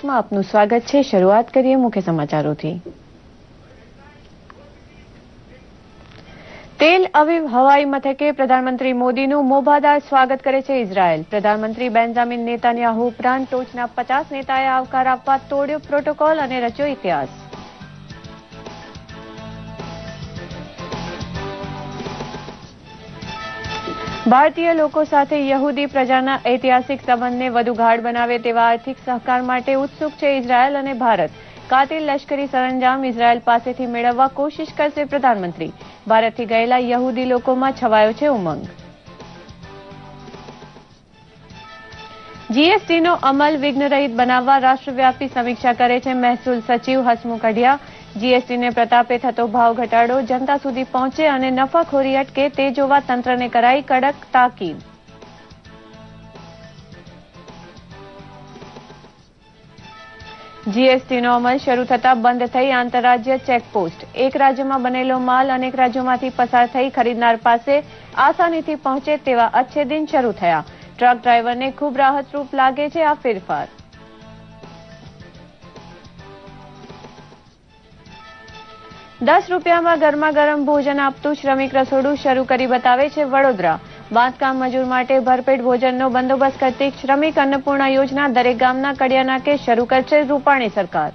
ન્યૂઝમાં આપનું સ્વાગત છે। શરૂઆત કરીએ મુખ્ય સમાચારોથી। તેલ અવીવ હવાઈ મથકે પ્રધાનમંત્રી મોદીનું મોભાદાર સ્વાગત કરે છે ઇઝરાયલ। પ્રધાનમંત્રી બેન્જામિન નેતાન્યાહુ ઉપરાંત ટોચના 50 નેતાએ આવકાર આપવા તોડ્યો પ્રોટોકોલ અને રચ્યો ઇતિહાસ। ભારતીય લોકો સાથે યહૂદી પ્રજાના ઐતિહાસિક સંબંધને વધુ ગાઢ બનાવે તેવા આર્થિક સહકાર માટે ઉત્સુક છે ઇઝરાયલ અને ભારત। કાતિલ લશ્કરી સરંજામ ઇઝરાયલ પાસેથી મેળવવા કોશિશ કરશે પ્રધાનમંત્રી। ભારતથી ગયેલા યહૂદી લોકોમાં છવાયો છે ઉમંગ। જીએસટીનો અમલ વિઘ્નરહિત બનાવવા રાષ્ટ્રવ્યાપી સમીક્ષા કરે છે મહેસૂલ સચિવ હસમુખ અઢિયા। જીએસટીને પ્રતાપે થતો ભાવ ઘટાડો જનતા સુધી પહોંચે અને નફાખોરી અટકે તે જોવા તંત્રને કરાઈ કડક તાકીદ। જીએસટીનો અમલ શરૂ થતા બંધ થઈ આંતરરાજ્ય ચેકપોસ્ટ। એક રાજ્યમાં બનેલો માલ અનેક રાજ્યોમાંથી પસાર થઈ ખરીદનાર પાસે આસાનીથી પહોંચે તેવા અચ્છેદિન શરૂ થયા। ટ્રક ડ્રાઈવરને ખૂબ રાહતરૂપ લાગે છે આ ફેરફાર। ₹10 ગરમા ગરમ ભોજન આપતું શ્રમિક રસોડું શરૂ કરી બતાવે છે વડોદરા। બાંધકામ મજૂર માટે ભરપેટ ભોજનનો બંદોબસ્ત કરતી શ્રમિક અન્નપૂર્ણા યોજના દરેક ગામના કડિયા નાકે શરૂ કરશે રૂપાણી સરકાર।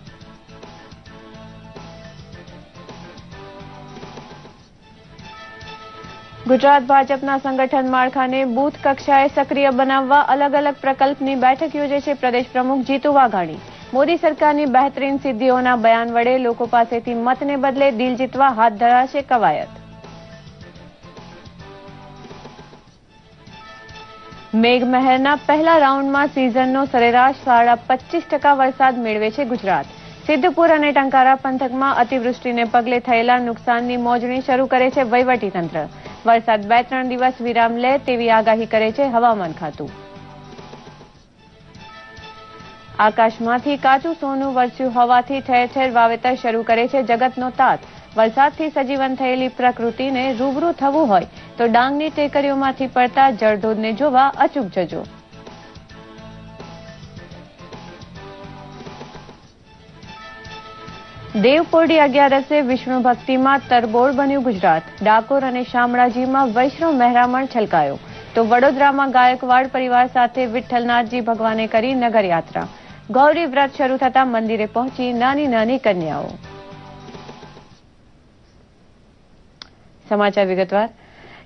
ગુજરાત ભાજપના સંગઠન માળખાને બૂથ કક્ષાએ સક્રિય બનાવવા અલગ અલગ પ્રકલ્પની બેઠક યોજે છે પ્રદેશ પ્રમુખ જીતુ વાઘાણી। મોદી સરકારની બહેતરીન સિદ્ધિઓના બયાન વડે લોકો પાસેથી મતને બદલે દિલ જીતવા હાથ ધરાશે કવાયત। મેઘમહેરના પહેલા રાઉન્ડમાં સિઝનનો સરેરાશ 25% વરસાદ મેળવે છે ગુજરાત। સિદ્ધપુર અને ટંકારા પંથકમાં અતિવૃષ્ટિને પગલે થયેલા નુકસાનની મોજણી શરૂ કરે છે વહીવટીતંત્ર। વરસાદ 2-3 દિવસ વિરામ લે તેવી આગાહી કરે છે હવામાન ખાતું। આકાશમાંથી કાચું સોનું વરસ્યું હોવાથી ઠેર ઠેર વાવેતર શરૂ કરે છે જગતનો તાત। વરસાદથી સજીવન થયેલી પ્રકૃતિને રૂબરૂ થવું હોય તો ડાંગની ટેકરીઓમાંથી પડતા જળધોધને જોવા અચૂક જજો। દેવપોઢી અગિયારસે વિષ્ણુ ભક્તિમાં તરબોળ બન્યું ગુજરાત। ડાકોર અને શામળાજીમાં વૈષ્ણવ મહેરામણ છલકાયો તો વડોદરામાં ગાયકવાડ પરિવાર સાથે વિઠ્ઠલનાથજી ભગવાને કરી નગરયાત્રા। ગૌરી વ્રત શરૂ થતા મંદિરે પહોંચી નાની નાની કન્યાઓ। સમાચાર વિગતવાર।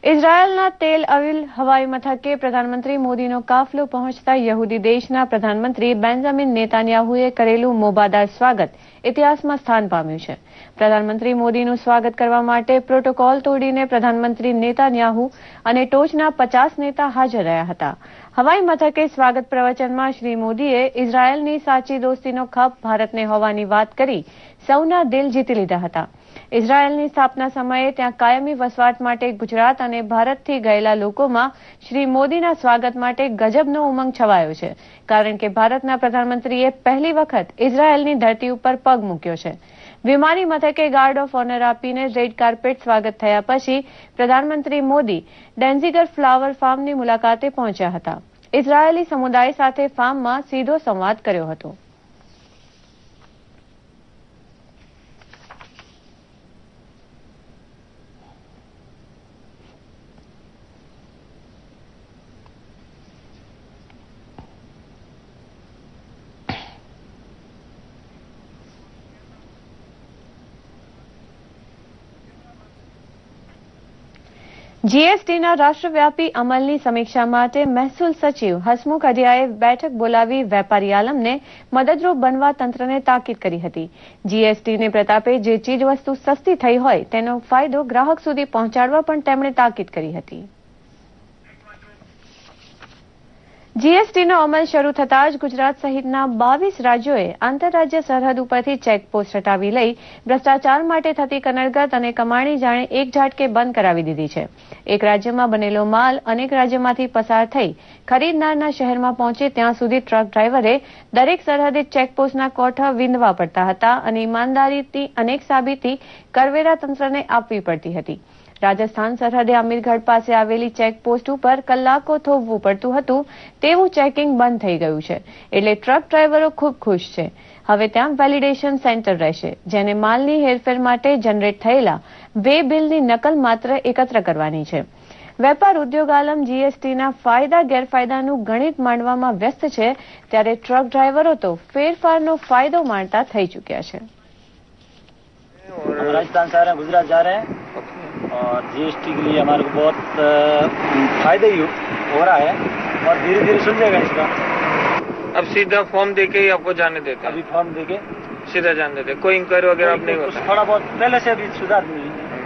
ઇઝરાયલના તેલ અવીવ હવાઈ મથકે પ્રધાનમંત્રી મોદીનો કાફલો પહોંચતા યહૂદી દેશના પ્રધાનમંત્રી બેન્જામિન નેતાન્યાહુએ કરેલું મોભાદાર સ્વાગત ઇતિહાસમાં સ્થાન પામ્યું છે। પ્રધાનમંત્રી મોદીનું સ્વાગત કરવા માટે પ્રોટોકોલ તોડીને પ્રધાનમંત્રી નેતાન્યાહુ અને ટોચના 50 નેતા હાજર રહ્યા હતા। હવાઈ મથકે સ્વાગત પ્રવચનમાં શ્રી મોદીએ ઇઝરાયલની સાચી દોસ્તીનો ખપ ભારતને હોવાની વાત કરી સૌના દિલ જીતી લીધા હતા। ઇઝરાયલની સ્થાપના સમયે ત્યાં કાયમી વસવાટ માટે ગુજરાત અને ભારતથી ગયેલા લોકોમાં શ્રી મોદીના સ્વાગત માટે ગજબનો ઉમંગ છવાયો છે કારણ કે ભારતના પ્રધાનમંત્રીએ પહેલી વખત ઇઝરાયલની ધરતી ઉપર પગ મૂક્યો છે। વિમાની મથકે ગાર્ડ ઓફ ઓનર આપીને રેડ કાર્પેટ સ્વાગત થયા પછી પ્રધાનમંત્રી મોદી ડેન્ઝીગર ફ્લાવર ફાર્મની મુલાકાતે પહોંચ્યા હતા। ઇઝરાયેલી સમુદાય સાથે ફાર્મમાં સીધો સંવાદ કર્યો હતો। જીએસટીના રાષ્ટ્રવ્યાપી અમલની સમીક્ષા માટે મહેસૂલ સચિવ હસમુખ અઢિયાએ બેઠક બોલાવી વેપારી આલમને મદદરૂપ બનવા તંત્રને તાકીદ કરી હતી। જીએસટીને પ્રતાપે જે ચીજવસ્તુ સસ્તી થઈ હોય તેનો ફાયદો ગ્રાહક સુધી પહોંચાડવા પણ તેમણે તાકીદ કરી હતી। જીએસટીનો અમલ શરૂ થતાં જ ગુજરાત સહિતના 22 રાજ્યોએ આંતરરાજ્ય સરહદ ઉપરથી ચેકપોસ્ટ હટાવી લઈ ભ્રષ્ટાચાર માટે થતી કનડગત અને કમાણી જાણે એક ઝાટકે બંધ કરાવી દીધી છે। એક રાજ્યમાં બનેલો માલ અનેક રાજ્યમાંથી પસાર થઈ ખરીદનારના શહેરમાં પહોંચે ત્યાં સુધી ટ્રક ડ્રાઈવરે દરેક સરહદે ચેકપોસ્ટના કોઠા વીંધવા પડતા હતા અને ઈમાનદારીની અનેક સાબિતી કરવેરા તંત્રને આપવી પડતી હતી। રાજસ્થાન સરહદે અમીરગઢ પાસે આવેલી ચેકપોસ્ટ ઉપર કલાકો થોભવું પડતું હતું તેવું ચેકિંગ બંધ થઈ ગયું છે, એટલે ટ્રક ડ્રાઈવરો ખૂબ ખુશ છે. હવે ત્યાં વેલિડેશન સેન્ટર રહેશે, જેને માલની હેરફેર માટે જનરેટ થયેલા વે બિલની નકલ માત્ર એકત્ર કરવાની છે. વેપાર ઉદ્યોગ આલમ જીએસટીના ફાયદા ગેરફાયદાનું ગણિત માંડવામાં વ્યસ્ત છે, ત્યારે ટ્રક ડ્રાઈવરો તો ફેરફારનો ફાયદો માણતા થઈ ચૂક્યા છે. हम राजस्थान से आ रहे हैं, गुजरात जा रहे हैं और जीएसटी के लिए हमारे को बहुत फायदा ही हो रहा है और धीरे धीरे सुलझेगा इसका. अब सीधा फॉर्म देके ही आपको जाने देते हैं? अभी फॉर्म देके सीधा जाने देते हैं, कोई इंक्वायरी वगैरह आप नहीं होता? थोड़ा बहुत पहले से अभी सुधार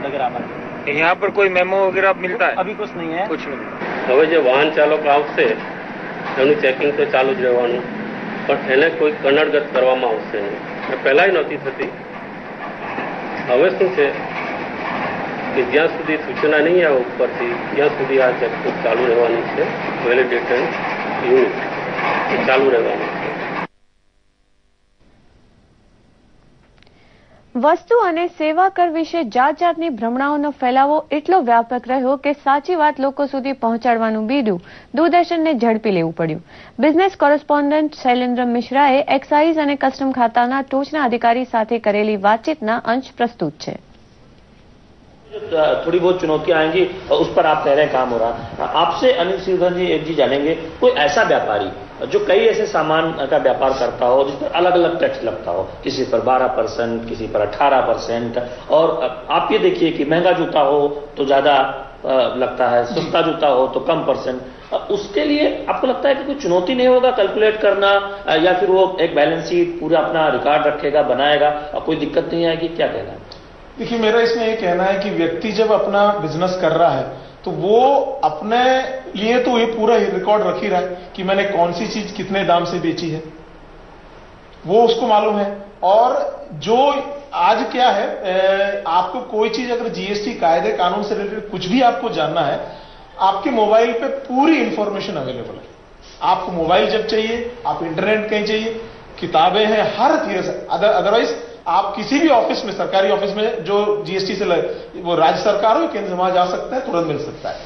लग रहा हमारे. यहाँ पर कोई मेमो वगैरह मिलता है? अभी कुछ नहीं है. कुछ नहीं. હવે જે વાહન ચાલક આવશે એનું ચેકિંગ તો ચાલુ જ રહેવાનું, પણ એને કોઈ કનડગત કરવામાં આવશે નહીં. પહેલાં નહોતી થતી. હવે શું છે કે જ્યાં સુધી સૂચના નહીં આવે ઉપરથી ત્યાં સુધી આ ચેકપોસ્ટ ચાલુ રહેવાની છે. વેલિડેશન યુનિટ ચાલુ રહેવાનું છે. વસ્તુ અને સેવા કર વિશે જાત જાતની ભ્રમણાઓનો ફેલાવો એટલો વ્યાપક રહ્યો કે સાચી વાત લોકો સુધી પહોંચાડવાનું બીડું દૂરદર્શનને ઝડપી લેવું પડ્યું. બિઝનેસ કોરેસ્પોન્ડન્ટ શૈલેન્દ્ર મિશ્રાએ એક્સાઇઝ અને કસ્ટમ ખાતાના ટોચના અધિકારી સાથે કરેલી વાતચીતના અંશ પ્રસ્તુત છે. थोड़ी बहुत चुनौतियां आएंगी और उस पर आप कह रहे हैं काम हो रहा. आपसे अनिल सिंघल जी एक जी जानेंगे, कोई ऐसा व्यापारी जो कई ऐसे सामान का व्यापार करता हो जिस पर अलग अलग टैक्स लगता हो, किसी पर 12%, किसी पर 18%, और आप ये देखिए कि महंगा जूता हो तो ज्यादा लगता है, सस्ता जूता हो तो कम %. उसके लिए आपको लगता है कि कोई चुनौती नहीं होगा कैलकुलेट करना, या फिर वो एक बैलेंस शीट पूरा अपना रिकॉर्ड रखेगा, बनाएगा और कोई दिक्कत नहीं आएगी? क्या कहना है? देखिए, मेरा इसमें ये कहना है कि व्यक्ति जब अपना बिजनेस कर रहा है तो वो अपने लिए तो ये पूरा रिकॉर्ड रख ही रहा है कि मैंने कौन सी चीज कितने दाम से बेची है, वो उसको मालूम है. और जो आज क्या है, आपको कोई चीज अगर जीएसटी कायदे कानून से रिलेटेड कुछ भी आपको जानना है, आपके मोबाइल पे पूरी इंफॉर्मेशन अवेलेबल है. आपको मोबाइल जब चाहिए, आप इंटरनेट कहीं चाहिए, किताबें हैं, हर चीज. अदरवाइज आप किसी भी ऑफिस में, सरकारी ऑफिस में जो जीएसटी से वो राज्य सरकार हो केंद्र, वहां जा सकता है, तुरंत मिल सकता है.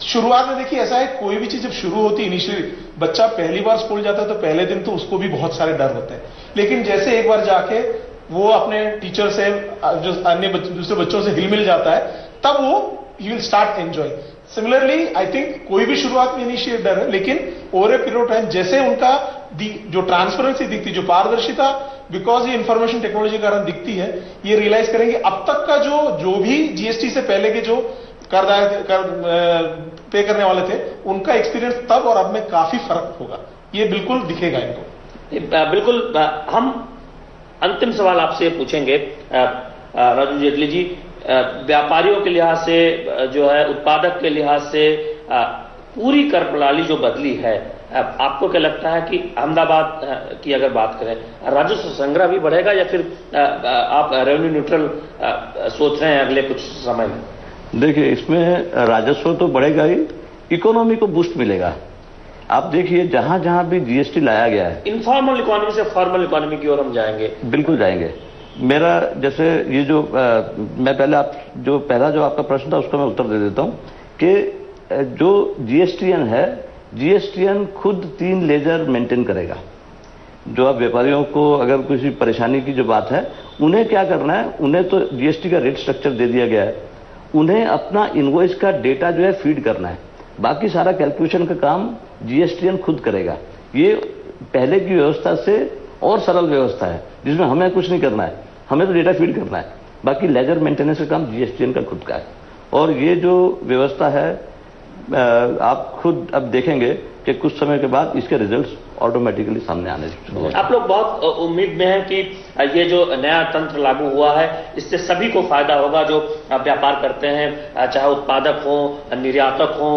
शुरुआत में देखिए ऐसा है, कोई भी चीज जब शुरू होती है इनिशियली, बच्चा पहली बार स्कूल जाता है तो पहले दिन तो उसको भी बहुत सारे डर होते हैं, लेकिन जैसे एक बार जाके वो अपने टीचर से, जो अन्य दूसरे बच्चों से हिल मिल जाता है, तब वो he will start enjoy. Similarly I think कोई भी शुरुआत में इनिशियल डर है, लेकिन over a period of time जैसे उनका जो ट्रांसपेरेंसी दिखती, जो पारदर्शिता, बिकॉज ये इंफॉर्मेशन टेक्नोलॉजी के कारण दिखती है, ये रियलाइज करेंगे अब तक का जो भी जीएसटी से पहले के जो कर पे करने वाले थे, उनका एक्सपीरियंस तब और अब में काफी फर्क होगा. ये बिल्कुल दिखेगा इनको. बिल्कुल. हम अंतिम सवाल आपसे पूछेंगे राजू जेटली जी, व्यापारियों के लिहाज से जो है, उत्पादक के लिहाज से पूरी कर प्रणाली जो बदली है, आपको क्या लगता है कि अहमदाबाद की अगर बात करें, राजस्व संग्रह भी बढ़ेगा या फिर आप रेवेन्यू न्यूट्रल सोच रहे हैं अगले कुछ समय में? देखिए, इसमें राजस्व तो बढ़ेगा ही, इकोनॉमी को बूस्ट मिलेगा. आप देखिए जहां जहां भी जीएसटी लाया गया है, इनफॉर्मल इकोनॉमी से फॉर्मल इकोनॉमी की ओर हम जाएंगे. बिल्कुल जाएंगे. मेरा जैसे ये जो मैं पहले पहला जो आपका प्रश्न था उसका मैं उत्तर दे देता हूं कि जो जीएसटीएन है, जीएसटीएन खुद 3 लेजर मेंटेन करेगा. जो अब व्यापारियों को अगर किसी परेशानी की जो बात है, उन्हें क्या करना है, उन्हें तो जीएसटी का रेट स्ट्रक्चर दे दिया गया है, उन्हें अपना इनवॉइस का डेटा जो है फीड करना है. बाकी सारा कैलकुलेशन का काम जीएसटीएन खुद करेगा. ये पहले की व्यवस्था से और सरल व्यवस्था है, जिसमें हमें कुछ नहीं करना है, हमें तो डेटा फीड करना है. बाकी लेजर मेंटेनेंस का काम जीएसटीएन का खुद का है. और ये जो व्यवस्था है, आप खुद अब देखेंगे कि कुछ समय के बाद इसके रिजल्ट्स ऑटोमेटिकली सामने आने शुरू हो. आप लोग बहुत उम्मीद में हैं कि ये जो नया तंत्र लागू हुआ है, इससे सभी को फायदा होगा जो व्यापार करते हैं, चाहे उत्पादक हो, निर्यातक हो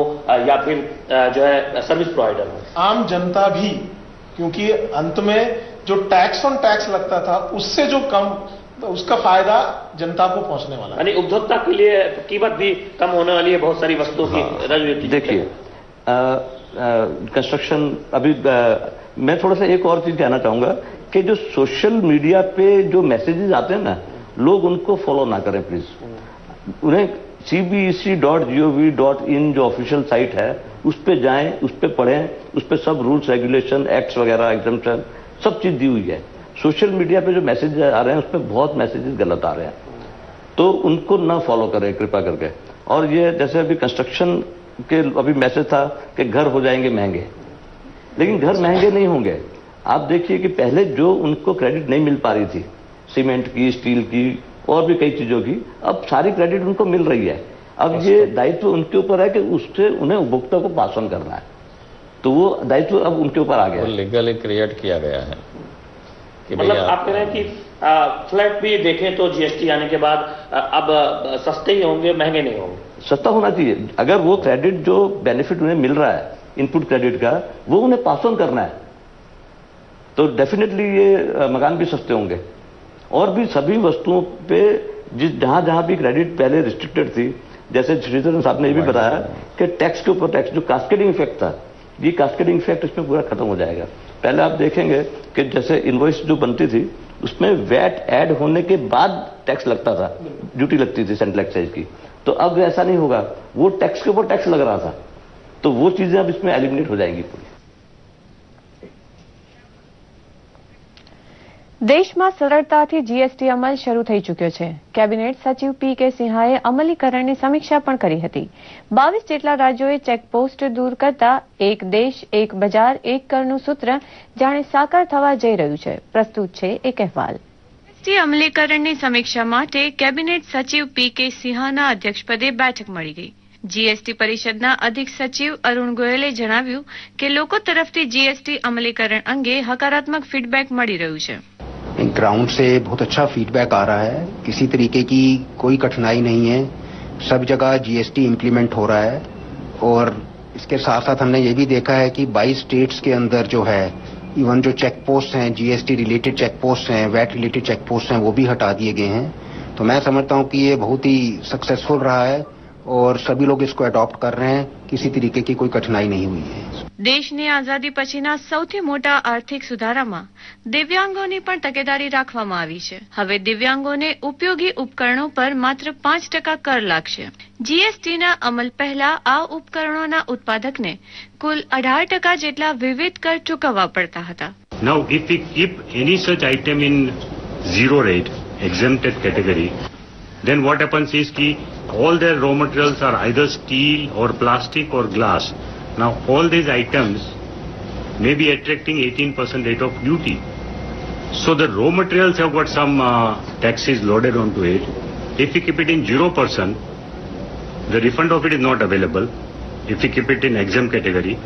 या फिर जो है सर्विस प्रोवाइडर हो. आम जनता भी, क्योंकि अंत में जो टैक्स ऑन टैक्स लगता था उससे जो कम, तो उसका फायदा जनता को पहुंचने वाला है. यानी उपभोक्ता के लिए कीमत भी कम होने वाली है बहुत सारी वस्तुओं की. देखिए, कंस्ट्रक्शन अभी मैं थोड़ा सा एक और चीज कहना चाहूंगा कि जो सोशल मीडिया पे जो मैसेजेस आते हैं ना, लोग उनको फॉलो ना करें प्लीज. उन्हें cbec.gov.in जो ऑफिशियल साइट है उस पे जाएं, उस पे पढ़ें, उस पे सब रूल्स रेगुलेशन एक्ट्स वगैरह एग्जम्पशन सब चीज दी हुई है। सोशल मीडिया पे जो मैसेज आ रहे हैं उस पे बहुत मैसेजेस गलत आ रहे हैं, तो उनको ना फॉलो करें कृपा करके। और ये जैसे अभी कंस्ट्रक्शन के अभी मैसेज था कि घर हो जाएंगे महंगे, लेकिन घर महंगे नहीं होंगे। आप देखिए कि पहले जो उनको क्रेडिट नहीं मिल पा रही थी, सीमेंट की, स्टील की और भी कई चीजों की, अब सारी क्रेडिट उनको मिल रही है। अब ये दायित्व उनके ऊपर है कि उससे उन्हें उपभोक्ता को पास ऑन करना है, तो वो दायित्व अब उनके ऊपर आ गया। लीगली क्रिएट किया गया है कि मतलब आप कह रहे हैं कि फ्लैट भी देखें तो जीएसटी आने के बाद अब सस्ते ही होंगे, महंगे नहीं होंगे। सस्ता होना चाहिए। अगर वो क्रेडिट जो बेनिफिट उन्हें मिल रहा है इनपुट क्रेडिट का, वो उन्हें पास ऑन करना है, तो डेफिनेटली ये मकान भी सस्ते होंगे। और भी सभी वस्तुओं पे जहां जहां भी क्रेडिट पहले रिस्ट्रिक्टेड थी, जैसे श्रीधरन साहब ने ये भी बताया कि टैक्स के ऊपर टैक्स, जो कास्केडिंग इफेक्ट था, ये कास्केडिंग इफेक्ट इसमें पूरा खत्म हो जाएगा। पहले आप देखेंगे कि जैसे इनवॉइस जो बनती थी उसमें वैट ऐड होने के बाद टैक्स लगता था, ड्यूटी लगती थी सेंट्रल एक्साइज की, तो अब ऐसा नहीं होगा, वो टैक्स के ऊपर टैक्स लग रहा था, तो वो चीजें अब इसमें एलिमिनेट हो जाएंगी पूरी। દેશમાં સરળતાથી જીએસટી અમલ શરૂ થઈ ચૂક્યો છે। કેબિનેટ સચિવ પી.કે. સિંહાએ અમલીકરણની સમીક્ષા પણ કરી હતી। 22 જેટલા રાજ્યોએ ચેકપોસ્ટ દૂર કરતા એક દેશ એક બજાર એક કરનું સૂત્ર જાણે સાકાર થવા જઈ રહ્યું છે। પ્રસ્તુત છે એક અહેવાલ। જીએસટી અમલીકરણની સમીક્ષા માટે કેબિનેટ સચિવ પી.કે. સિંહાના અધ્યક્ષપદે બેઠક મળી ગઈ। જીએસટી પરિષદના અધિક સચિવ અરુણ ગોયલે જણાવ્યું કે લોકો તરફથી જીએસટી અમલીકરણ અંગે હકારાત્મક ફીડબેક મળી રહ્યું છે। ग्राउंड से बहुत अच्छा फीडबैक आ रहा है, किसी तरीके की कोई कठिनाई नहीं है, सब जगह जीएसटी इम्प्लीमेंट हो रहा है। और इसके साथ साथ हमने ये भी देखा है कि 22 स्टेट्स के अंदर जो है इवन जो चेक पोस्ट हैं, जीएसटी रिलेटेड चेक पोस्ट हैं, वैट रिलेटेड चेक पोस्ट हैं, वो भी हटा दिए गए हैं। तो मैं समझता हूँ कि ये बहुत ही सक्सेसफुल रहा है और सभी लोग इसको अडॉप्ट कर रहे हैं, किसी तरीके की कोई कठिनाई नहीं हुई है। દેશની આઝાદી પછીના સૌથી મોટા આર્થિક સુધારામાં દિવ્યાંગોની પણ તકેદારી રાખવામાં આવી છે। હવે દિવ્યાંગોને ઉપયોગી ઉપકરણો પર માત્ર 5% કર લાગશે। જીએસટીના અમલ પહેલા આ ઉપકરણોના ઉત્પાદકને કુલ 18% જેટલા વિવિધ કર ચૂકવવા પડતા હતા। Now, if we keep any such item in zero rate, exempted category, then what happens is that all their raw materials are either steel or plastic or glass. Now, all these items may be attracting 18% rate of duty. So, the raw materials have got some taxes loaded onto it. If we keep it in 0%, the refund of it is not available. If we keep it in exempt category,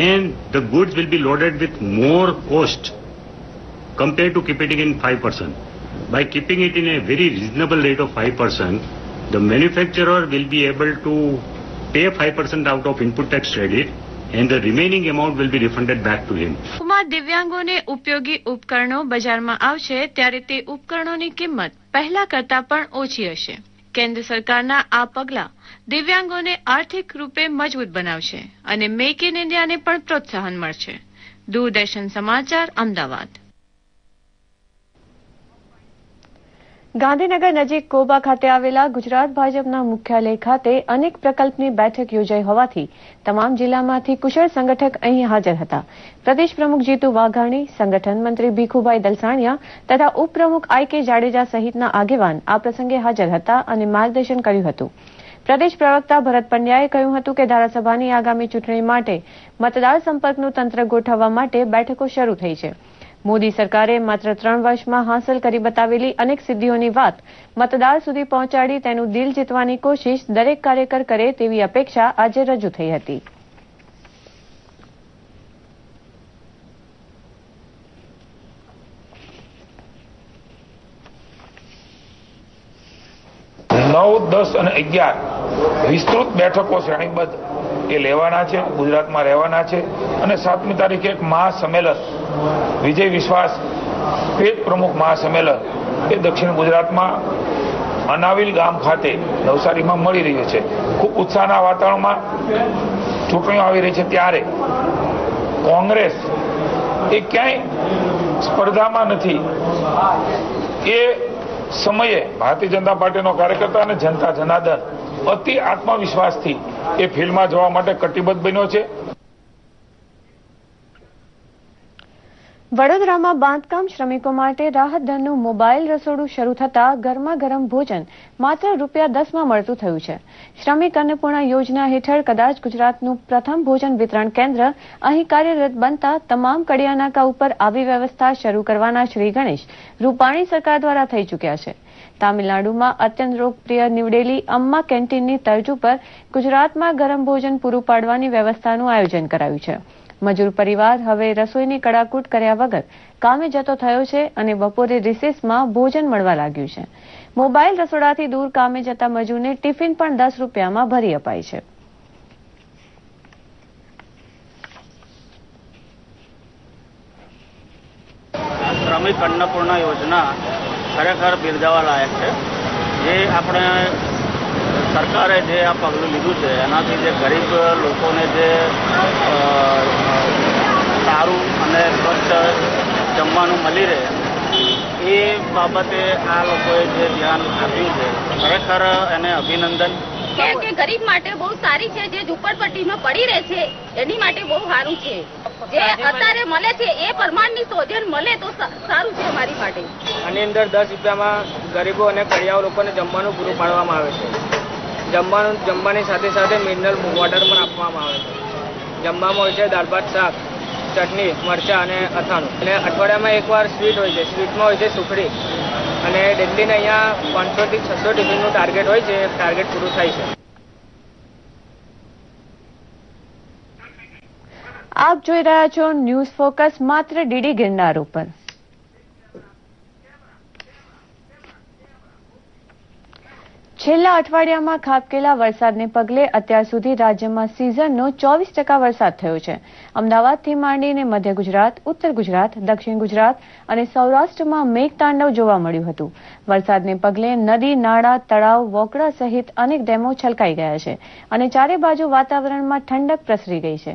and the goods will be loaded with more cost compared to keeping it in 5%. By keeping it in a very reasonable rate of 5%, the manufacturer will be able to pay 5% out of input tax credit and the remaining amount will be refunded back to him. માં દિવ્યાંગોને ઉપયોગી ઉપકરણો બજારમાં આવશે ત્યારે તે ઉપકરણોની કિંમત પહેલા કરતા પણ ઓછી હશે। કેન્દ્ર સરકારના આ પગલાં દિવ્યાંગોને આર્થિક રૂપે મજબૂત બનાવશે અને મેક ઇન ઇન્ડિયાને પણ પ્રોત્સાહન મળશે। દૂરદર્શન સમાચાર અમદાવાદ। ગાંધીનગર નજીક કોબા ખાતે આવેલા ગુજરાત ભાજપના મુખ્યાલય ખાતે અનેક પ્રકલ્પની બેઠક યોજાઈ હોવાથી તમામ જિલ્લામાંથી કુશળ સંગઠક અહીં હાજર હતા। પ્રદેશ પ્રમુખ જીતુ વાઘાણી, સંગઠન મંત્રી ભીખુભાઈ દલસાણિયા તથા ઉપપ્રમુખ આઈ.કે. જાડેજા સહિતના આગેવાન આ પ્રસંગે હાજર હતા અને માર્ગદર્શન કર્યું હતું। પ્રદેશ પ્રવક્તા ભરત પંડ્યાએ કહ્યું હતું કે ધારાસભાની આગામી ચૂંટણી માટે મતદાર સંપર્કનું તંત્ર ગોઠવવા માટે બેઠકો શરૂ થઈ છે। મોદી સરકારે માત્ર 3 વર્ષમાં હાંસલ કરી બતાવેલી અનેક સિદ્ધિઓની વાત મતદાર સુધી પહોંચાડી તેનું દિલ જીતવાની કોશિશ દરેક કાર્યકર કરે તેવી અપેક્ષા આજે રજૂ થઈ હતી। નવ, 10 અને 11 વિસ્તૃત બેઠકો શ્રેણીબદ્ધ એ લેવાના છે, ગુજરાતમાં રહેવાના છે અને 7મી તારીખે એક મહાસંમેલન વિજય વિશ્વાસ પેટ પ્રમુખ મહાસંમેલન એ દક્ષિણ ગુજરાતમાં અનાવિલ ગામ ખાતે નવસારીમાં મળી રહ્યું છે। ખૂબ ઉત્સાહના વાતાવરણમાં ચૂંટણીઓ આવી રહી છે ત્યારે કોંગ્રેસ એ ક્યાંય સ્પર્ધામાં નથી। એ સમયે ભારતીય જનતા પાર્ટીનો કાર્યકર્તા અને જનતા જનાર્દન અતિ આત્મવિશ્વાસથી એ ફિલ્ડમાં જવા માટે કટિબદ્ધ બન્યો છે. વડોદરામાં બાંધકામ શ્રમિકો માટે રાહત દરનું મોબાઈલ રસોડું શરૂ થતા ગરમા ગરમ ભોજન માત્ર ₹10 મળતું થયું છે. શ્રમિક અન્નપૂર્ણા યોજના હેઠળ કદાચ ગુજરાતનું પ્રથમ ભોજન વિતરણ કેન્દ્ર અહીં કાર્યરત બનતા તમામ કડિયા નાકા ઉપર આવી વ્યવસ્થા શરૂ કરવાના શ્રી ગણેશ રૂપાણી સરકાર દ્વારા થઈ ચૂક્યા છે. તામિલનાડુમાં અત્યંત લોકપ્રિય નીવડેલી અમ્મા કેન્ટીનની તર્જ ઉપર ગુજરાતમાં ગરમ ભોજન પૂરું પાડવાની વ્યવસ્થાનું આયોજન કરાયું છે. મજૂર પરિવાર હવે રસોઈની કડાકૂટ કર્યા વગર કામે જતો થયો છે અને બપોરે રિસેસમાં ભોજન મળવા લાગ્યું છે. મોબાઈલ રસોડાથી દૂર કામે જતા મજૂરને ટિફિન પણ ₹10 ભરી અપાય છે. શ્રમિક અન્નપૂર્ણા યોજના ખરેખર બિરદાવવા લાયક છે. જે આપણે સરકારે જે આ પગલું લીધું છે એનાથી જે ગરીબ લોકોને જે સારું અને સ્વચ્છ જમવાનું મળી રહે એ બાબતે આ લોકોએ જે ધ્યાન આપ્યું છે ખરેખર એને અભિનંદન. કે ગરીબ માટે બહુ સારી છે. જે ઝૂંપડપટ્ટીમાં પડી રહે છે એની માટે બહુ સારું છે. જે અત્યારે મળે છે એ પ્રમાણની શોધન મળે તો સારું છે અમારી માટે. આની અંદર ₹10 ગરીબો અને કડિયાઓ લોકોને જમવાનું પૂરું પાડવામાં આવે છે. જમવાની સાથે સાથે મિનરલ વોટર પણ આપવામાં આવે છે. જમવામાં હોય છે દાળ ભાત શાક ચટણી મરચાં અને અથાણું અને અઠવાડિયામાં એકવાર સ્વીટ હોય છે. સ્વીટમાં હોય છે સુખડી અને ડેલીને અહીંયા 500 થી 600 ટિફિનનું ટાર્ગેટ હોય છે. ટાર્ગેટ પૂરું થાય છે. આપ જોઈ રહ્યા છો ન્યૂઝ ફોકસ માત્ર ડીડી ગિરનાર ઉપર. છેલ્લા અઠવાડિયામાં ખાબકેલા વરસાદને પગલે અત્યાર સુધી રાજ્યમાં સિઝનનો 24% વરસાદ થયો છે. અમદાવાદથી માંડીને મધ્ય ગુજરાત, ઉત્તર ગુજરાત, દક્ષિણ ગુજરાત અને સૌરાષ્ટ્રમાં મેઘતાંડવ જોવા મળ્યું હતું. વરસાદને પગલે નદી, નાળા, તળાવ, વોકડા સહિત અનેક ડેમો છલકાઈ ગયા છે અને ચારે બાજુ વાતાવરણમાં ઠંડક પ્રસરી ગઈ છે.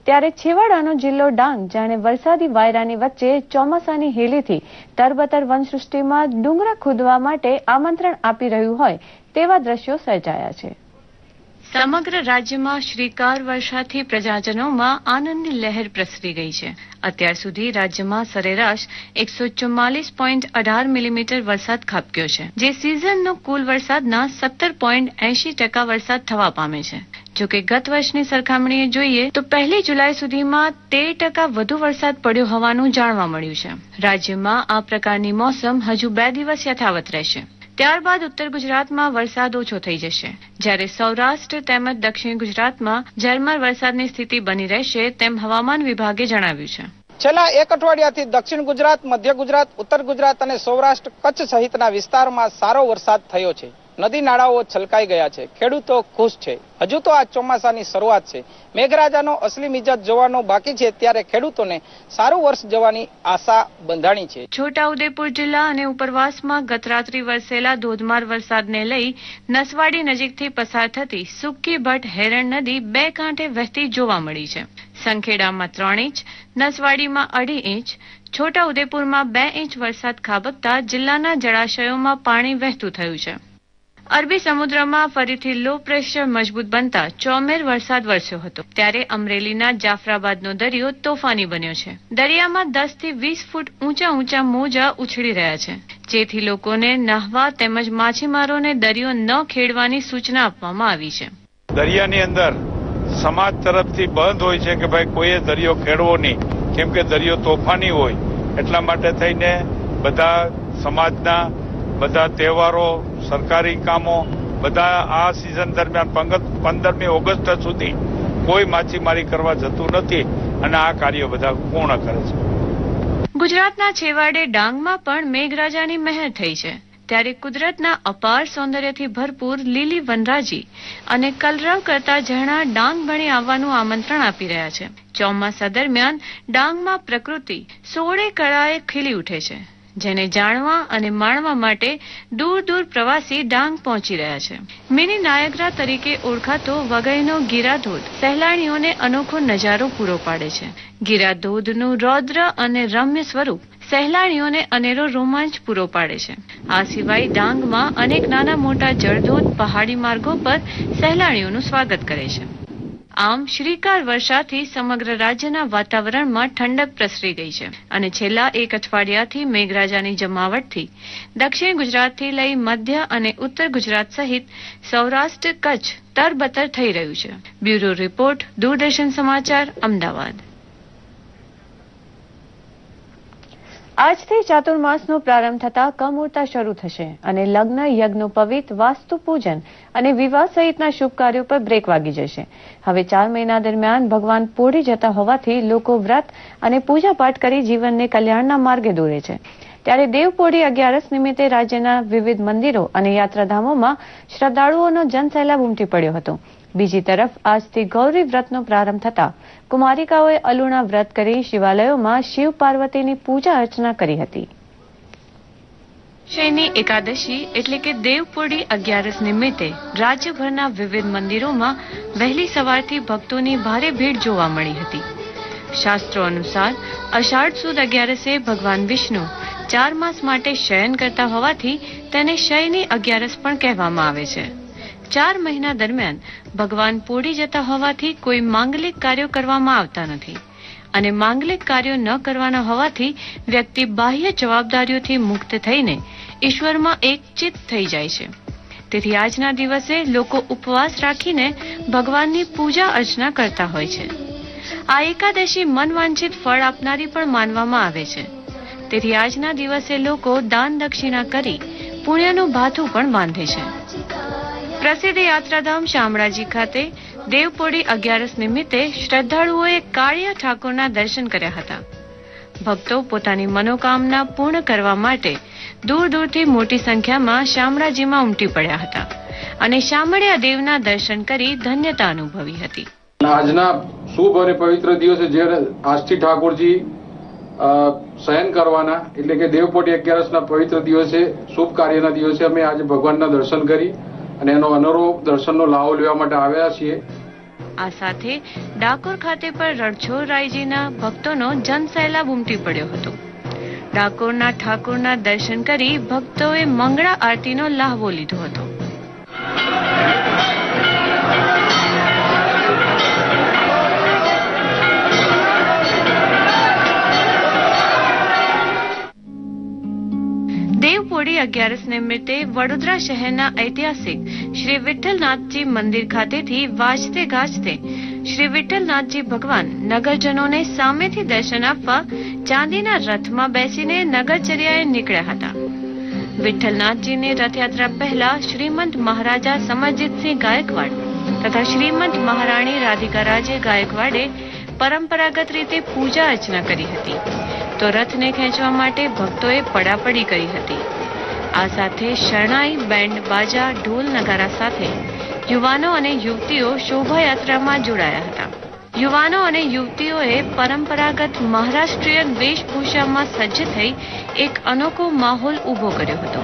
ત્યારે છેવાડાનો જિલ્લો ડાંગ જાણે વરસાદી વાયરાની વચ્ચે ચોમાસાની હેલીથી તરબતર વનસૃષ્ટિમાં ડુંગરા ખોદવા માટે આમંત્રણ આપી રહ્યું હોય તેવા દ્રશ્યો સર્જાયા છે. સમગ્ર રાજ્યમાં શ્રીકાર વર્ષાથી પ્રજાજનોમાં આનંદની લહેર પ્રસરી ગઈ છે. અત્યાર સુધી રાજ્યમાં સરેરાશ 144.18 મિલીમીટર વરસાદ ખાબક્યો છે, જે સિઝનનો કુલ વરસાદના 17.80% વરસાદ થવા પામે છે. જોકે ગત વર્ષની સરખામણીએ જોઈએ તો 1 જુલાઈ સુધીમાં 13% વધુ વરસાદ પડ્યો હોવાનું જાણવા મળ્યું છે. રાજ્યમાં આ પ્રકારની મોસમ હજુ 2 દિવસ યથાવત રહેશે. ત્યારબાદ ઉત્તર ગુજરાતમાં વરસાદ ઓછો થઈ જશે, જ્યારે સૌરાષ્ટ્ર તેમજ દક્ષિણ ગુજરાતમાં ઝરમર વરસાદની સ્થિતિ બની રહેશે તેમ હવામાન વિભાગે જણાવ્યું છે. છેલ્લા એક અઠવાડિયાથી દક્ષિણ ગુજરાત, મધ્ય ગુજરાત, ઉત્તર ગુજરાત અને સૌરાષ્ટ્ર કચ્છ સહિતના વિસ્તારમાં સારો વરસાદ થયો છે. નદી નાળાઓ છલકાઈ ગયા છે. ખેડૂતો ખુશ છે. હજુ તો આ ચોમાસાની શરૂઆત છે. મેઘરાજાનો અસલી મિજાજ જોવાનો બાકી છે, ત્યારે ખેડૂતોને સારું વર્ષ જવાની આશા બંધાણી છે. છોટાઉદેપુર જિલ્લા અને ઉપરવાસમાં ગત રાત્રિ વરસેલા ધોધમાર વરસાદને લઈ નસવાડી નજીકથી પસાર થતી સુક્કી ભટ્ટ હેરણ નદી 2 કાંઠે વહેતી જોવા મળી છે. સંખેડામાં 3 ઇંચ, નસવાડીમાં 2.5 ઇંચ, છોટાઉદેપુરમાં 2 ઇંચ વરસાદ ખાબકતા જિલ્લાના જળાશયોમાં પાણી વહેતું થયું છે. અરબી સમુદ્રમાં ફરીથી લો પ્રેશર મજબૂત બનતા ચોમેર વરસાદ વરસ્યો હતો. ત્યારે અમરેલીના જાફરાબાદનો દરિયો તોફાની બન્યો છે. દરિયામાં 10 થી 20 ફૂટ ઊંચા મોજા ઉછળી રહ્યા છે, જેથી લોકોને નહાવા તેમજ માછીમારોને દરિયો ન ખેડવાની સૂચના આપવામાં આવી છે. દરિયાની અંદર સમાજ તરફથી બંધ હોય છે કે ભાઈ કોઈએ દરિયો ખેડવો નહીં, કેમ કે દરિયો તોફાની હોય. એટલા માટે થઈને બધા સમાજના બધા તહેવારો, સરકારી કામો બધા આ સિઝન દરમિયાન 15મી ઓગસ્ટ સુધી કોઈ માછીમારી કરવા જતું નથી અને આ કાર્ય બધા પૂર્ણ કરે છે. ગુજરાતના છેવાડે ડાંગમાં પણ મેઘરાજાની મહેર થઈ છે. ત્યારે કુદરતના અપાર સૌંદર્યથી ભરપૂર લીલી વનરાજી અને કલરવ કરતા ઝરણા ડાંગ ભણી આવવાનું આમંત્રણ આપી રહ્યા છે. ચોમાસા દરમિયાન ડાંગમાં પ્રકૃતિ 16 કળાએ ખીલી ઉઠે છે, જેને જાણવા અને માણવા માટે દૂર દૂર પ્રવાસી ડાંગ પહોંચી રહ્યા છે. મિની નાયગ્રા તરીકે ઓળખાતો વઘઈનો ગીરાધોધ સહેલાણીઓને અનોખો નજારો પૂરો પાડે છે. ગીરાધોધનું રૌદ્ર અને રમ્ય સ્વરૂપ સહેલાણીઓને અનેરો રોમાંચ પૂરો પાડે છે. આ સિવાય ડાંગમાં અનેક નાના મોટા જળધોધ પહાડી માર્ગો પર સહેલાણીઓનું સ્વાગત કરે છે. આમ શ્રીકાર વર્ષાથી સમગ્ર રાજ્યના વાતાવરણમાં ઠંડક પ્રસરી ગઈ છે અને છેલ્લા એક અઠવાડિયાથી મેઘરાજાની જમાવટથી દક્ષિણ ગુજરાતથી લઈ મધ્ય અને ઉત્તર ગુજરાત સહિત સૌરાષ્ટ્ર કચ્છ તરબતર થઈ રહ્યું છે. બ્યુરો રિપોર્ટ, દૂરદર્શન સમાચાર, અમદાવાદ. આજથી ચાતુર્માસનો પ્રારંભ થતા કમુરતા શરૂ થશે અને લગ્ન, યજ્ઞોપવિત, વાસ્તુ પૂજન અને વિવાહ સહિતના શુભ કાર્યો પર બ્રેક વાગી જશે. હવે 4 મહિના દરમિયાન ભગવાન પોઢી જતા હોવાથી લોકો વ્રત અને પૂજાપાઠ કરી જીવનને કલ્યાણના માર્ગે દોરે છે. ત્યારે દેવપોઢી 11 નિમિત્તે રાજ્યના વિવિધ મંદિરો અને યાત્રાધામોમાં શ્રદ્ધાળુઓનો જનસેલાબ ઉમટી પડ્યો હતો. બીજી તરફ આજથી ગૌરી વ્રતનો પ્રારંભ થતા કુમારિકાઓએ અલુણા વ્રત કરી શિવાલયોમાં શિવ પાર્વતીની પૂજા અર્ચના કરી હતી. શયની એકાદશી એટલે કે દેવપોઢી 11 નિમિત્તે રાજ્યભરના વિવિધ મંદિરોમાં વહેલી સવારથી ભક્તોની ભારે ભીડ જોવા મળી હતી. શાસ્ત્રો અનુસાર અષાઢ સુદ 11 ભગવાન વિષ્ણુ 4 માસ માટે શયન કરતા હોવાથી તેને શયની 11 પણ કહેવામાં આવે છે. 4 મહિના દરમિયાન ભગવાન પોઢી જતા હોવાથી કોઈ માંગલિક કાર્યો કરવામાં આવતા નથી અને માંગલિક કાર્યો ન કરવાના હોવાથી વ્યક્તિ બાહ્ય જવાબદારીઓથી મુક્ત થઈને ઈશ્વરમાં એકચિત્ત થઈ જાય છે. તેથી આજના દિવસે લોકો ઉપવાસ રાખીને ભગવાનની પૂજા અર્ચના કરતા હોય છે. આ એકાદશી મનવાંછિત ફળ આપનારી પણ માનવામાં આવે છે. તેથી આજના દિવસે લોકો દાન દક્ષિણા કરી પુણ્યનું ભાથું પણ બાંધે છે. પ્રસિદ્ધ યાત્રાધામ શામળાજી ખાતે દેવપોઢી 11 નિમિત્તે શ્રદ્ધાળુઓએ કાળિયા ઠાકોરના દર્શન કર્યા હતા. ભક્તો પોતાની મનોકામના પૂર્ણ કરવા માટે દૂર દૂરથી મોટી સંખ્યામાં શામળાજીમાં ઉમટી પડ્યા હતા અને શામળિયા દેવના દર્શન કરી ધન્યતા અનુભવી હતી. આજના શુભ અને પવિત્ર દિવસે જ્યારે આજથી ઠાકોરજી શયન કરવાના એટલે કે દેવપોઢી 11ના પવિત્ર દિવસે શુભ કાર્યના દિવસે અમે આજે ભગવાનના દર્શન કરી અને એનો અનોરો દર્શનનો લાવો લેવા માટે આવ્યા છીએ. આ સાથે ડાકોર ખાતે પણ રણછોડરાયજીના ભક્તોનો જનસેલાબ ઉમટી પડ્યો હતો. ડાકોરના ઠાકોરના દર્શન કરી ભક્તોએ મંગળા આરતીનો લાહવો લીધો હતો. દેવપોઢી 11 નિમિત્તે વડોદરા શહેરના ઐતિહાસિક શ્રી વિઠ્ઠલનાથજી મંદિર ખાતેથી વાજતે ગાજતે શ્રી વિઠ્ઠલનાથજી ભગવાન નગરજનોને સામેથી દર્શન આપવા ચાંદીના રથમાં બેસીને નગરચર્યાએ નીકળ્યા હતા. વિઠ્ઠલનાથજીની રથયાત્રા પહેલા શ્રીમંત મહારાજા સમરજીતસિંહ ગાયકવાડ તથા શ્રીમંત મહારાણી રાધિકારાજે ગાયકવાડે પરંપરાગત રીતે પૂજા અર્ચના કરી હતી. તો રથને ખેંચવા માટે ભક્તોએ પડાપડી કરી હતી. આ સાથે શરણાઈ, બેન્ડ, બાજા, ઢોલ નગારા સાથે યુવાનો અને યુવતીઓ શોભાયાત્રામાં જોડાયા હતા. યુવાનો અને યુવતીઓએ પરંપરાગત મહારાષ્ટ્રીયન વેશભૂષામાં સજ્જ થઈ એક અનોખો માહોલ ઊભો કર્યો હતો.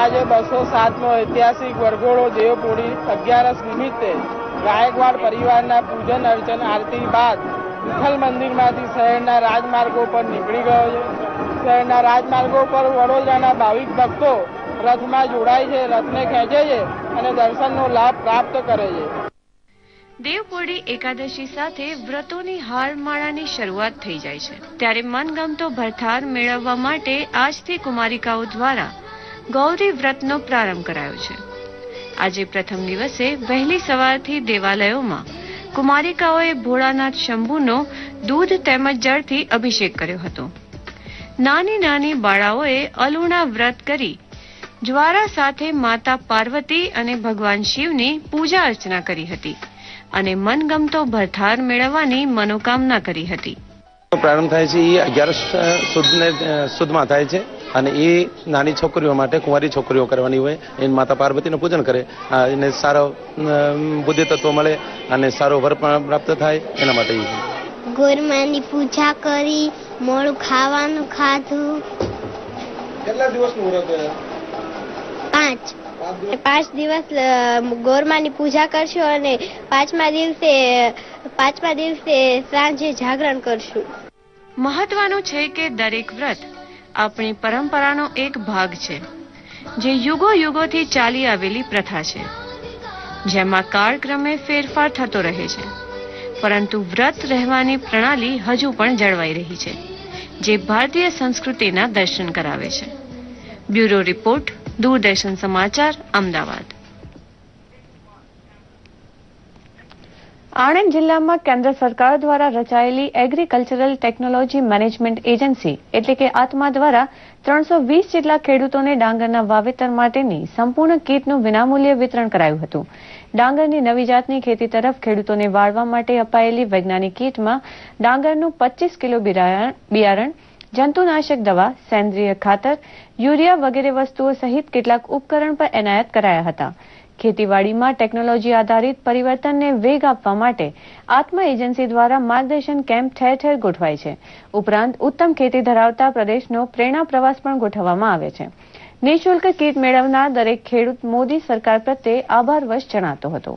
આજે 207નો ઐતિહાસિક વરઘોડો દેવપોઢી 11 નિમિત્તે ગાયકવાડ પરિવારના પૂજન અર્ચન આરતી બાદ વિઠ્ઠલ મંદિરમાંથી શહેરના રાજમાર્ગો પર નીકળી ગયો છે. શહેરના રાજમાર્ગો પર વડોદરાના ભાવિક ભક્તો રથમાં જોડાય છે, રથને ખેંચે છે અને દર્શનનો લાભ પ્રાપ્ત કરે છે. દેવપોઢી એકાદશી સાથે વ્રતોની હારમાળાની શરૂઆત થઈ જાય છે. ત્યારે મનગમતો ભરથાર મેળવવા માટે આજથી કુમારિકાઓ દ્વારા ગૌરી વ્રતનો પ્રારંભ કરાયો છે. આજે પ્રથમ દિવસે વહેલી સવારથી દેવાલયોમાં કુમારિકાઓએ ભોળાનાથ શંભુનો દૂધ તેમજ જળથી અભિષેક કર્યો હતો. નાની નાની બાળાઓએ અલુણા વ્રત કરી જ્વારા સાથે માતા પાર્વતી અને ભગવાન શિવની પૂજા અર્ચના કરી હતી અને મનગમતો ભરથાર મેળવવાની મનોકામના કરી હતી. પ્રારંભ થાય છે એ 11 સુદમાં થાય છે અને એ નાની છોકરીઓ માટે, કુંવારી છોકરીઓ કરવાની હોય, એને માતા પાર્વતીનું પૂજન કરે, એને સારો બુદ્ધિ તત્વ મળે અને સારો વર પણ પ્રાપ્ત થાય એના માટે. ગોરમાની પૂજા કરી, મોડું ખાવાનું ખાધું. કેટલા દિવસનું વ્રત? 5 દિવસ ગોરમાની પૂજા કરશું અને પાંચમા દિવસે સાંજે જાગરણ કરશું. મહત્વનું છે કે દરેક વ્રત આપણી પરંપરાનો એક ભાગ છે, જે યુગો યુગોથી ચાલી આવેલી પ્રથા છે, જેમાં કાળક્રમે ફેરફાર થતો રહે છે, પરંતુ વ્રત રહેવાની પ્રણાલી હજુ પણ જળવાઈ રહી છે, જે ભારતીય સંસ્કૃતિના દર્શન કરાવે છે. બ્યુરો રિપોર્ટ, દૂરદર્શન સમાચાર, અમદાવાદ. આણંદ જિલ્લામાં કેન્દ્ર સરકાર દ્વારા રચાયેલી એગ્રીકલ્ચરલ ટેકનોલોજી મેનેજમેન્ટ એજન્સી એટલે કે આત્મા દ્વારા 320 જેટલા ખેડૂતોને ડાંગરના વાવેતર માટેની સંપૂર્ણ કીટનું વિનામૂલ્યે વિતરણ કરાયું હતું. ડાંગરની નવી જાતની ખેતી તરફ ખેડૂતોને વાળવા માટે અપાયેલી વૈજ્ઞાનિક કીટમાં ડાંગરનું 25 કિલો બિયારણ, જંતુનાશક દવા, સેન્દ્રીય ખાતર, યુરિયા વગેરે વસ્તુઓ સહિત કેટલાક ઉપકરણ પણ એનાયત કરાયા હતા. ખેતીવાડીમાં ટેકનોલોજી આધારિત પરિવર્તનને વેગ આપવા માટે આત્મા એજન્સી દ્વારા માર્ગદર્શન કેમ્પ ઠેર ઠેર ગોઠવાય છે. ઉપરાંત ઉત્તમ ખેતી ધરાવતા પ્રદેશનો પ્રેરણા પ્રવાસ પણ ગોઠવવામાં આવે છે. નિઃશુલ્ક કીટ મેળવનાર દરેક ખેડૂત મોદી સરકાર પ્રત્યે આભારવશ જણાતો હતો.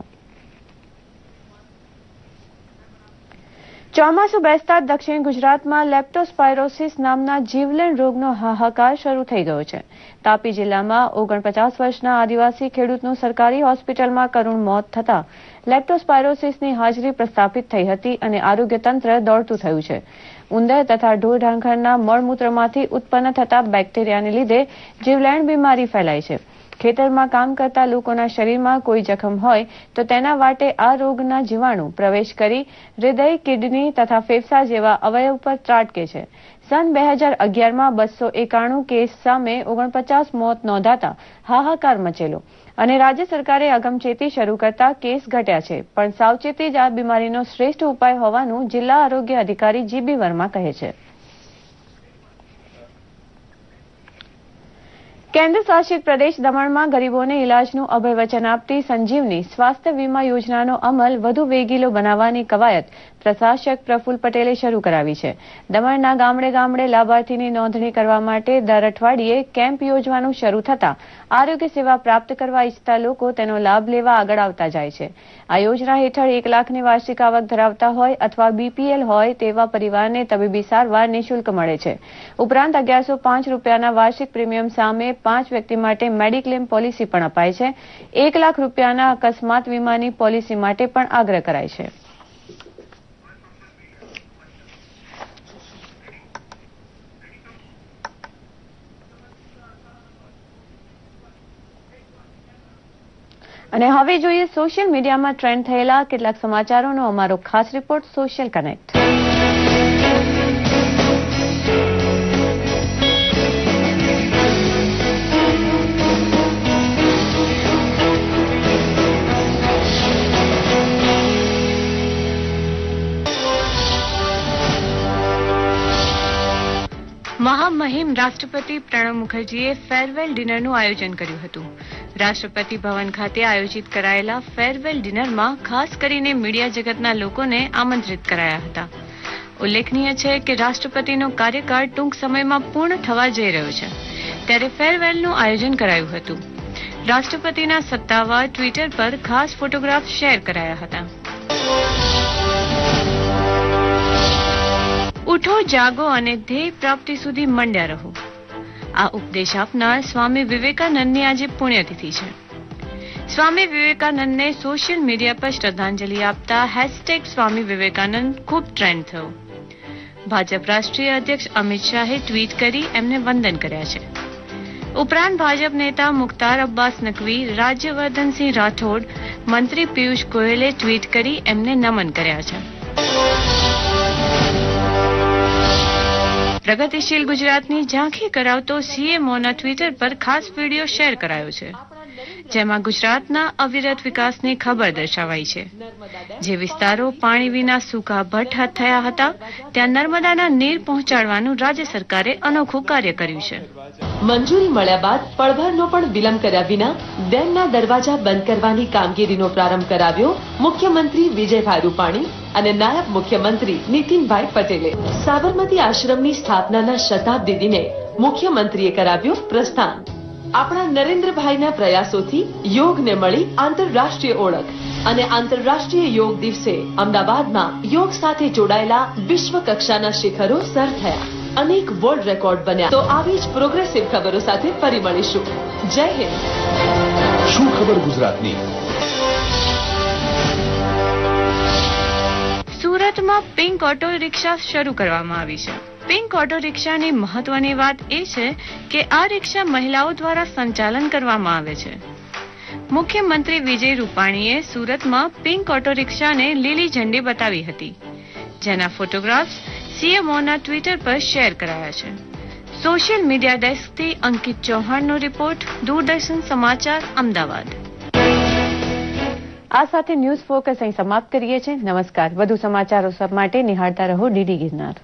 ચોમાસું બેસતા દક્ષિણ ગુજરાતમાં લેપ્ટોસ્પાયરોસિસ નામના જીવલેણ રોગનો હાહાકાર શરૂ થઈ ગયો છે. તાપી જિલ્લામાં 49 વર્ષના આદિવાસી ખેડૂતનું સરકારી હોસ્પિટલમાં કરુણ મોત થતાં લેપ્ટોસ્પાયરોસિસની હાજરી પ્રસ્થાપિત થઈ હતી અને આરોગ્ય તંત્ર દોડતું થયું છે. ઉંદર તથા ઢોર ઢાંખરના મળમૂત્રમાંથી ઉત્પન્ન થતા બેક્ટેરિયાને લીધે જીવલેણ બીમારી ફેલાય છે. ખેતરમાં કામ કરતા લોકોના શરીરમાં કોઈ જખમ હોય તો તેના વાટે આ રોગના જીવાણુ પ્રવેશ કરી હૃદય, કિડની તથા ફેફસા જેવા અવયવ પર ત્રાટકે છે. સન 2011માં 291 કેસ સામે 49 મોત નોંધાતા હાહાકાર મચેલો અને રાજ્ય સરકારે અગમચેતી શરૂ કરતા કેસ ઘટ્યા છે. પણ સાવચેતી જ આ બીમારીનો શ્રેષ્ઠ ઉપાય હોવાનું જિલ્લા આરોગ્ય અધિકારી જીબી વર્મા કહે છે. કેન્દ્ર શાસિત પ્રદેશ દમણમાં ગરીબોને ઇલાજનું અભય વચન આપતી સંજીવની સ્વાસ્થ્ય વીમા યોજનાનો અમલ વધુ વેગીલો બનાવવાની કવાયત પ્રશાસક પ્રફુલ્લ પટેલે શરૂ કરાવી છે. દમણના ગામડે ગામડે લાભાર્થીની નોંધણી કરવા માટે દર અઠવાડિયે કેમ્પ યોજવાનું શરૂ થતાં આરોગ્ય સેવા પ્રાપ્ત કરવા ઇચ્છતા લોકો તેનો લાભ લેવા આગળ આવતા જાય છે. આ યોજના હેઠળ 1 લાખની વાર્ષિક આવક ધરાવતા હોય અથવા બીપીએલ હોય તેવા પરિવારને તબીબી સારવાર નિઃશુલ્ક મળે છે. ઉપરાંત 1105 રૂપિયાના વાર્ષિક પ્રીમિયમ સામે 5 વ્યક્તિ માટે મેડિક્લેમ પોલિસી પણ અપાય છે. 1 લાખ રૂપિયાના અકસ્માત વીમાની પોલિસી માટે પણ આગ્રહ કરાય છે. અને હવે જોઈએ સોશિયલ મીડિયામાં ટ્રેન્ડ થયેલા કેટલાક સમાચારોનો અમારો ખાસ રિપોર્ટ સોશિયલ કનેક્ટ. મહામહિમ રાષ્ટ્રપતિ પ્રણવ મુખર્જીએ ફેરવેલ ડિનરનું આયોજન કર્યું હતું. રાષ્ટ્રપતિ ભવન ખાતે આયોજિત કરાયેલા ફેરવેલ ડિનરમાં ખાસ કરીને મીડિયા જગતના લોકોને આમંત્રિત કરાયા હતા. ઉલ્લેખનીય છે કે રાષ્ટ્રપતિનો કાર્યકાળ ટૂંક સમયમાં પૂર્ણ થવા જઈ રહ્યો છે, ત્યારે ફેરવેલનું આયોજન કરાયું હતું. રાષ્ટ્રપતિના સત્તાવાર ટ્વિટર પર ખાસ ફોટોગ્રાફ શેર કરાયા હતા. ઉઠો, જાગો અને ધ્યેય પ્રાપ્તિ સુધી મંડ્યા રહો. આ ઉપદેશ આપનાર સ્વામી વિવેકાનંદની આજે પુણ્યતિથિ છે. સ્વામી વિવેકાનંદને સોશિયલ મીડિયા પર શ્રદ્ધાંજલિ આપતા #સ્વામી વિવેકાનંદ ખૂબ ટ્રેન્ડ થયો. ભાજપ રાષ્ટ્રીય અધ્યક્ષ અમિત શાહે ટ્વીટ કરી એમને વંદન કર્યા છે. ઉપરાંત ભાજપ નેતા મુખ્તાર અબ્બાસ નકવી, રાજ્યવર્ધનસિંહ રાઠોડ, મંત્રી પિયુષ ગોયલે ટ્વીટ કરી એમને નમન કર્યા છે. પ્રગતિશીલ ગુજરાતની ઝાંખી કરાવતો સીએમઓના ટ્વિટર પર ખાસ વિડીયો શેર કરાયો છે, જેમાં ગુજરાતના અવિરત વિકાસની ખબર દર્શાવાઈ છે. જે વિસ્તારો પાણી વિના સૂકા ભઠ્ઠ થયા હતા ત્યાં નર્મદાના નીર પહોંચાડવાનું રાજ્ય સરકારે અનોખું કાર્ય કર્યું છે. મંજૂરી મળ્યા બાદ પળભરનો પણ વિલંબ કર્યા વિના ડેમના દરવાજા બંધ કરવાની કામગીરીનો પ્રારંભ કરાવ્યો મુખ્યમંત્રી વિજયભાઈ રૂપાણી અને નાયબ મુખ્યમંત્રી નીતિનભાઈ પટેલે. સાબરમતી આશ્રમની સ્થાપનાના શતાબ્દી દિને મુખ્યમંત્રીએ કરાવ્યું પ્રસ્થાન. આપણા નરેન્દ્રભાઈના પ્રયાસોથી યોગને મળી આંતરરાષ્ટ્રીય ઓળખ અને આંતરરાષ્ટ્રીય યોગ દિવસે અમદાવાદમાં યોગ સાથે જોડાયેલા વિશ્વ કક્ષાના શિખરો સર થયા. અનેક વર્લ્ડ રેકોર્ડ બન્યા. તો આવી જ પ્રોગ્રેસિવ ખબરો સાથે ફરી મળીશું. જય હિન્દ. શું ખબર ગુજરાતની. સુરતમાં પિંક ઓટો રિક્ષા શરૂ કરવામાં આવી છે. પિંક ઓટો રિક્ષાની મહત્વની વાત એ છે કે આ રિક્ષા મહિલાઓ દ્વારા સંચાલન કરવામાં આવે છે. મુખ્યમંત્રી વિજય રૂપાણીએ સુરતમાં પિંક ઓટો રિક્ષાને લીલી ઝંડી બતાવી હતી, જેના ફોટોગ્રાફ્સ સીએમઓના ટ્વિટર પર શેર કરાયા છે. સોશિયલ મીડિયા ડેસ્કથી અંકિત ચૌહાણનો રિપોર્ટ, દૂરદર્શન સમાચાર, અમદાવાદ. આ સાથે ન્યૂઝ ફોકસ અહીં સમાપ્ત કરીએ છીએ. નમસ્કાર. વધુ સમાચારો માટે નિહાળતા રહો ડીડી ગિરનાર.